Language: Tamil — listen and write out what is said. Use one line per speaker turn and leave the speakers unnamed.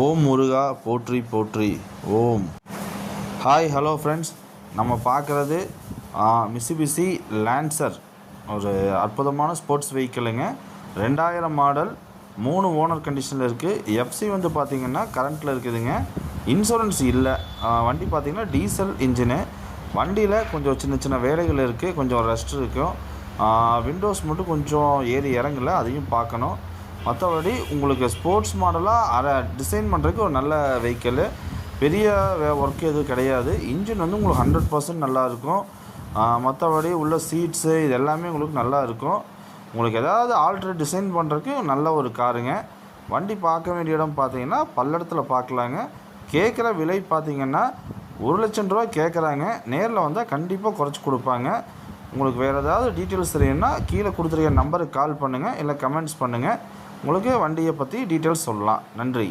ஓம் முருகா போற்றி போற்றி ஓம். ஹாய் ஹலோ ஃப்ரெண்ட்ஸ், நம்ம பார்க்குறது மிட்சுபிஷி லான்சர், ஒரு அற்புதமான ஸ்போர்ட்ஸ் வெஹிக்கிளுங்க. 2000 மாடல், 3 ஓனர் கண்டிஷனில் இருக்குது. எஃப்சி வந்து பார்த்திங்கன்னா கரண்ட்டில் இருக்குதுங்க. இன்சூரன்ஸ் இல்லை. வண்டி பார்த்திங்கன்னா டீசல் இன்ஜினு. வண்டியில் கொஞ்சம் சின்ன சின்ன வேலைகள் இருக்குது, கொஞ்சம் ரெஸ்ட் இருக்கும். விண்டோஸ் மட்டும் கொஞ்சம் ஏறி இறங்கலை, அதையும் பார்க்கணும். மற்றபடி உங்களுக்கு ஸ்போர்ட்ஸ் மாடலாக அதை டிசைன் பண்ணுறதுக்கு ஒரு நல்ல வெஹிக்கிள். பெரிய ஒர்க் எதுவும் கிடையாது. இன்ஜின் வந்து உங்களுக்கு 100% நல்லாயிருக்கும். மற்றபடி உள்ள சீட்ஸு இது எல்லாமே உங்களுக்கு நல்லா இருக்கும். உங்களுக்கு ஏதாவது ஆல்ட்ரேட் டிசைன் பண்ணுறதுக்கு நல்ல ஒரு காருங்க. வண்டி பார்க்க வேண்டிய இடம் பார்த்தீங்கன்னா பல்லடத்தில் பார்க்கலாங்க. கேட்குற விலை பார்த்திங்கன்னா 1,00,000 ரூபா கேட்குறாங்க. நேரில் வந்தால் கண்டிப்பாக குறைச்சி கொடுப்பாங்க. உங்களுக்கு வேறு ஏதாவது டீட்டெயில்ஸ் தெரியும்னா கீழே கொடுத்துருக்க நம்பருக்கு கால் பண்ணுங்கள், இல்லை கமெண்ட்ஸ் பண்ணுங்கள். உங்களுக்கு வண்டியை பற்றி டீட்டெயில்ஸ் சொல்லலாம். நன்றி.